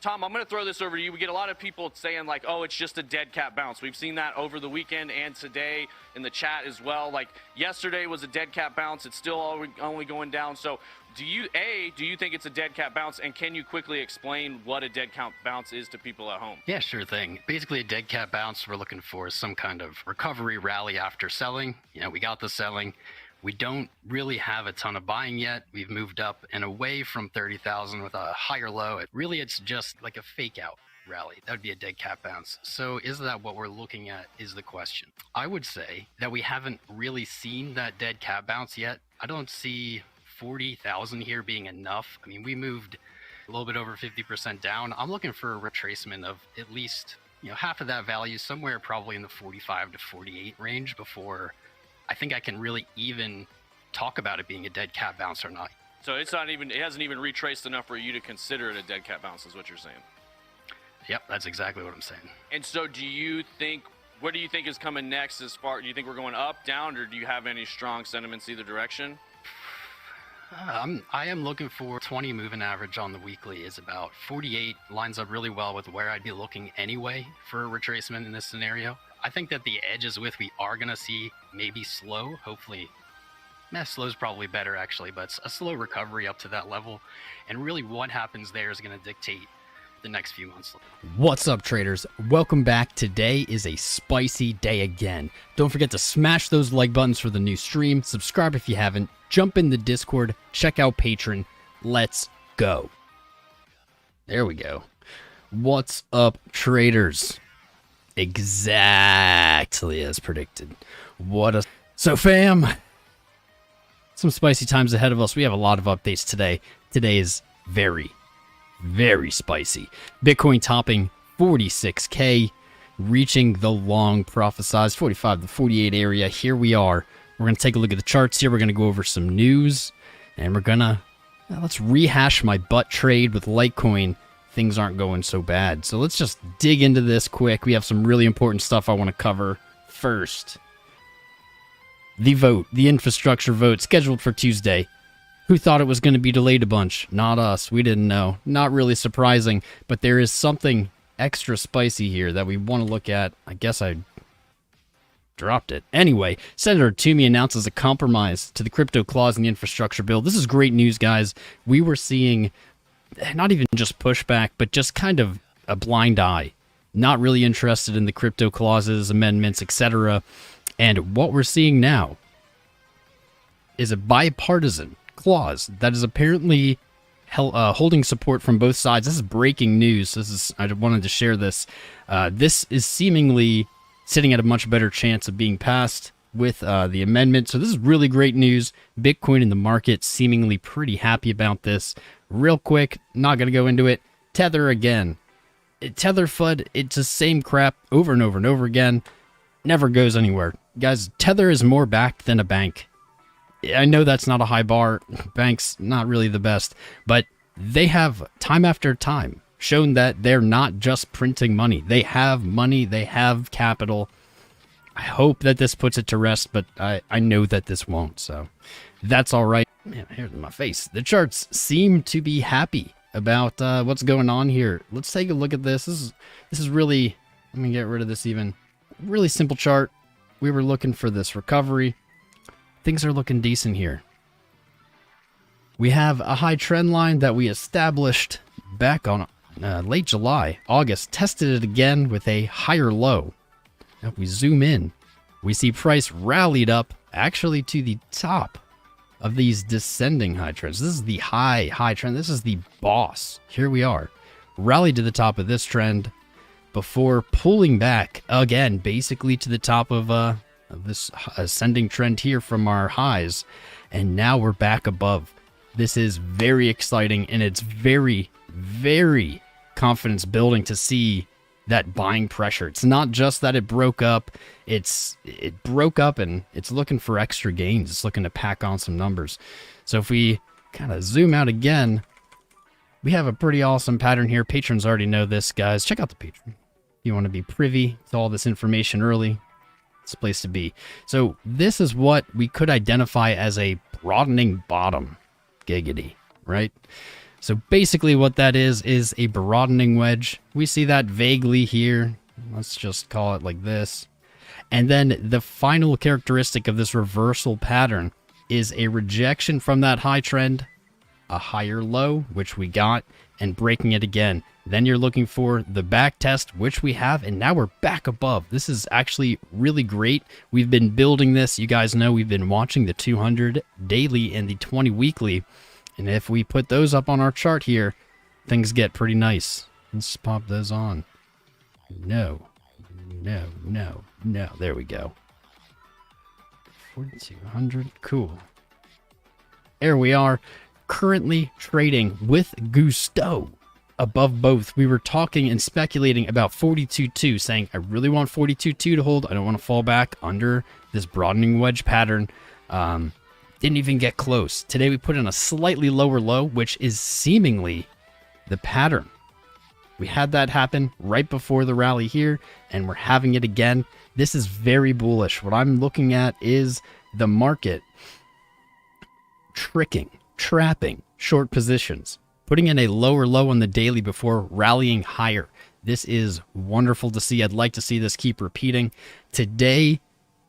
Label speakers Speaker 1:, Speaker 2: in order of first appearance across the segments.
Speaker 1: Tom, I'm going to throw this over to you. We get a lot of people saying like, oh, it's just a dead cat bounce. We've seen that over the weekend and today in the chat as well. Like yesterday was a dead cat bounce. It's still only going down. So do you think it's a dead cat bounce? And can you quickly explain what a dead cat bounce is to people at home?
Speaker 2: Yeah, sure thing. Basically, a dead cat bounce we're looking for is some kind of recovery rally after selling. We got the selling. We don't really have a ton of buying yet. We've moved up and away from 30,000 with a higher low. It's just like a fake out rally. That would be a dead cat bounce. So is that what we're looking at is the question. I would say that we haven't really seen that dead cat bounce yet. I don't see 40,000 here being enough. I mean, we moved a little bit over 50% down. I'm looking for a retracement of at least, half of that value, somewhere probably in the 45 to 48 range before I think I can really even talk about it being a dead cat bounce or not.
Speaker 1: So it hasn't even retraced enough for you to consider it a dead cat bounce is what you're saying.
Speaker 2: Yep, that's exactly what I'm saying.
Speaker 1: And so what do you think is coming next do you think we're going up, down, or do you have any strong sentiments either direction?
Speaker 2: I am looking for 20 moving average on the weekly is about 48, lines up really well with where I'd be looking anyway for a retracement in this scenario. I think that the edges we are going to see maybe slow, hopefully. Slow is probably better actually, but it's a slow recovery up to that level. And really what happens there is going to dictate the next few months.
Speaker 3: What's up, traders? Welcome back. Today is a spicy day again. Don't forget to smash those like buttons for the new stream. Subscribe if you haven't. Jump in the Discord. Check out Patreon. Let's go. There we go. What's up, traders? Exactly as predicted. So fam, some spicy times ahead of us. We have a lot of updates today. Today is very, very spicy. Bitcoin topping 46K, reaching the long prophesized 45 to 48 area. Here we are. We're going to take a look at the charts here. We're going to go over some news, and we're going to, let's rehash my butt trade with Litecoin. Things aren't going so bad. So let's just dig into this quick. We have some really important stuff I want to cover. First, the infrastructure vote scheduled for Tuesday. Who thought it was going to be delayed a bunch? Not us. We didn't know. Not really surprising, but there is something extra spicy here that we want to look at. I guess I dropped it. Anyway, Senator Toomey announces a compromise to the crypto clause in the infrastructure bill. This is great news, guys. We were seeing not even just pushback, but just kind of a blind eye. Not really interested in the crypto clauses, amendments, etc. And what we're seeing now is a bipartisan clause that is apparently holding support from both sides. This is breaking news. I wanted to share this. This is seemingly sitting at a much better chance of being passed with the amendment. So this is really great news. Bitcoin in the market seemingly pretty happy about this. Real quick, not going to go into it. Tether again. Tether FUD, it's the same crap over and over and over again. Never goes anywhere. Guys, Tether is more backed than a bank. I know that's not a high bar. Banks, not really the best. But they have, time after time, shown that they're not just printing money. They have money. They have capital. I hope that this puts it to rest, but I know that this won't. So that's all right. Man, here's my face. The charts seem to be happy about what's going on here. Let's take a look at this. This is really, let me get rid of this even. Really simple chart. We were looking for this recovery. Things are looking decent here. We have a high trend line that we established back on late July, August. Tested it again with a higher low. If we zoom in, we see price rallied up actually to the top of these descending high trends. This is the high trend. This is the boss. Here we are. Rallied to the top of this trend before pulling back again, basically to the top of this ascending trend here from our highs. And now we're back above. This is very exciting, and it's very, very confidence building to see that buying pressure. It's not just that it broke up. It broke up and it's looking for extra gains. It's looking to pack on some numbers. So if we kind of zoom out again, we have a pretty awesome pattern here. Patrons already know this, guys. Check out the Patreon. If you want to be privy to all this information early, it's a place to be. So this is what we could identify as a broadening bottom. Giggity, right? So basically what that is a broadening wedge. We see that vaguely here. Let's just call it like this. And then the final characteristic of this reversal pattern is a rejection from that high trend, a higher low, which we got, and breaking it again. Then you're looking for the back test, which we have, and now we're back above. This is actually really great. We've been building this. You guys know we've been watching the 200 daily and the 20 weekly. And if we put those up on our chart here, things get pretty nice. Let's pop those on. No. There we go. 4,200. Cool. There we are. Currently trading with gusto above both. We were talking and speculating about 42.2, saying I really want 42.2 to hold. I don't want to fall back under this broadening wedge pattern. Didn't even get close. Today we put in a slightly lower low, which is seemingly the pattern. We had that happen right before the rally here, and we're having it again. This is very bullish. What I'm looking at is the market trapping short positions, putting in a lower low on the daily before rallying higher. This is wonderful to see. I'd like to see this keep repeating. Today,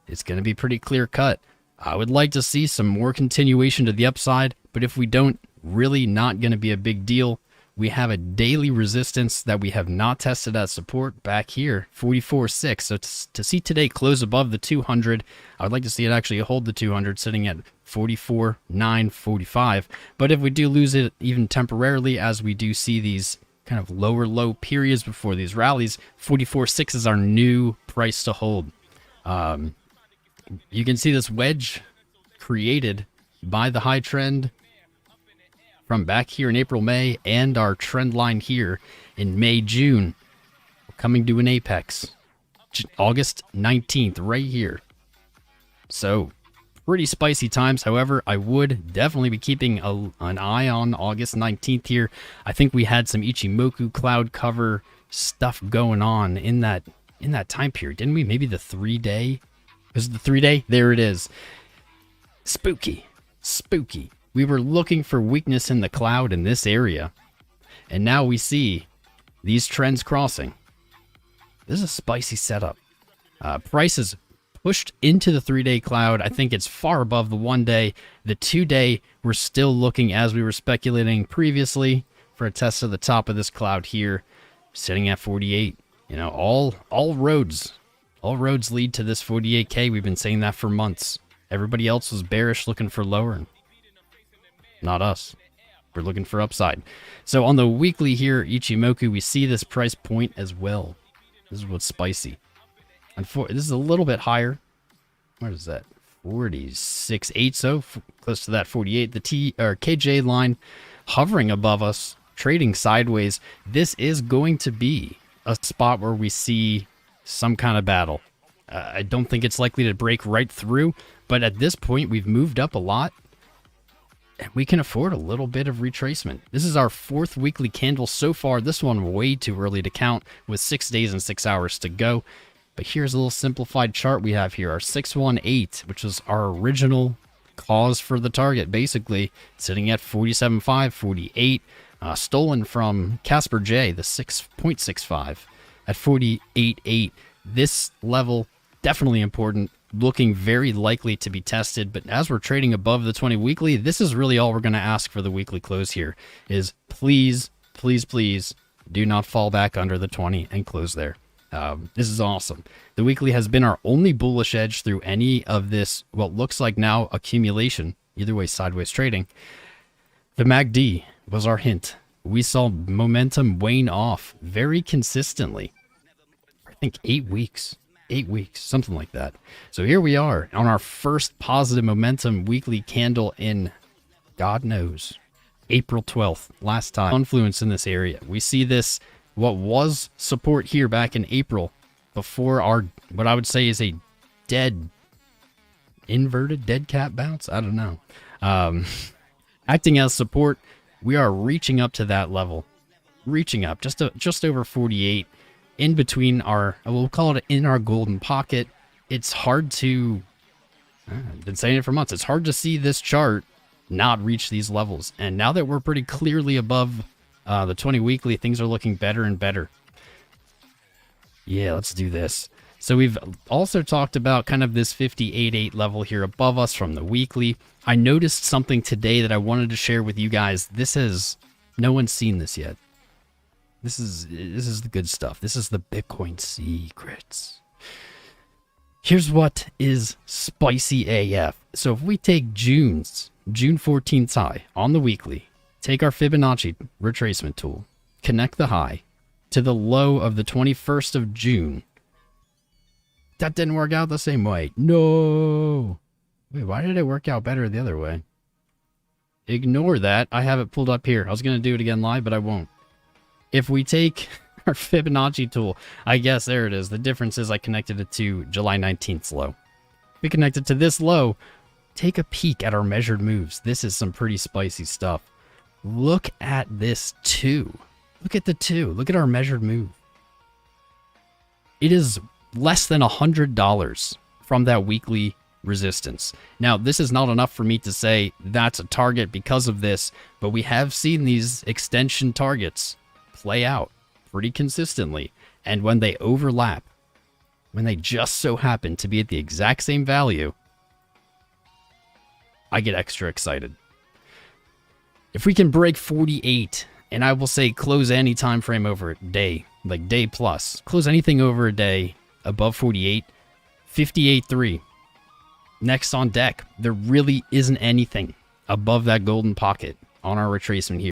Speaker 3: it's going to be pretty clear cut. I would like to see some more continuation to the upside, but if we don't, really not going to be a big deal. We have a daily resistance that we have not tested as support back here, 44.6. So to see today close above the 200, I would like to see it actually hold the 200, sitting at 44.945. But if we do lose it even temporarily, as we do see these kind of lower low periods before these rallies, 44.6 is our new price to hold. You can see this wedge created by the high trend from back here in April, May, and our trend line here in May, June. We're coming to an apex. August 19th, right here. So, pretty spicy times. However, I would definitely be keeping an eye on August 19th here. I think we had some Ichimoku cloud cover stuff going on in that time period, didn't we? Maybe the 3-day? Was it the 3-day? There it is. Spooky. We were looking for weakness in the cloud in this area, and now we see these trends crossing. This is a spicy setup. Prices pushed into the 3-day cloud. I think it's far above the 1-day. The 2-day, we're still looking, as we were speculating previously, for a test of the top of this cloud here, sitting at 48. You know, all roads lead to this 48K. We've been saying that for months. Everybody else was bearish, looking for lower. Not us. We're looking for upside. So on the weekly here, Ichimoku, we see this price point as well. This is what's spicy. This is a little bit higher. What is that? 46.8, so close to that 48. The KJ line hovering above us, trading sideways. This is going to be a spot where we see some kind of battle. I don't think it's likely to break right through, but at this point, we've moved up a lot. And we can afford a little bit of retracement. This is our 4th weekly candle so far. This one way too early to count with 6 days and 6 hours to go. But here's a little simplified chart we have here. Our 618, which was our original cause for the target, basically sitting at 47.5, 48. Stolen from Casper J, the 6.65 at 48.8. This level, definitely important. Looking very likely to be tested, but as we're trading above the 20 weekly, this is really all we're going to ask for the weekly close here is please do not fall back under the 20 and close there. This is awesome. The weekly has been our only bullish edge through any of this, what looks like now accumulation, either way sideways trading. The MACD was our hint. We saw momentum wane off very consistently. I think 8 weeks. 8 weeks, something like that. So here we are on our first positive momentum weekly candle in, God knows, April 12th, last time. Confluence in this area. We see this, what was support here back in April, before our, what I would say is a inverted dead cat bounce? I don't know. Acting as support, we are reaching up to that level. Reaching up, just over 48. In between our, we'll call it in our golden pocket. It's hard to, I've been saying it for months, it's hard to see this chart not reach these levels. And now that we're pretty clearly above the 20 weekly, things are looking better and better. Yeah, let's do this. So we've also talked about kind of this 58.8 level here above us from the weekly. I noticed something today that I wanted to share with you guys. No one's seen this yet. This is the good stuff. This is the Bitcoin secrets. Here's what is spicy AF. So if we take June 14th high on the weekly, take our Fibonacci retracement tool, connect the high to the low of the 21st of June. That didn't work out the same way. No. Wait, why did it work out better the other way? Ignore that. I have it pulled up here. I was going to do it again live, but I won't. If we take our Fibonacci tool, I guess there it is. The difference is I connected it to July 19th's low. We connected to this low. Take a peek at our measured moves. This is some pretty spicy stuff. Look at this 2. Look at the 2. Look at our measured move. It is less than $100 from that weekly resistance. Now, this is not enough for me to say that's a target because of this, but we have seen these extension targets play out pretty consistently. And when they overlap, when they just so happen to be at the exact same value, I get extra excited. If we can break 48, and I will say close any time frame over a day, like day plus, close anything over a day above 48, 58.3. Next on deck, there really isn't anything above that golden pocket on our retracement here.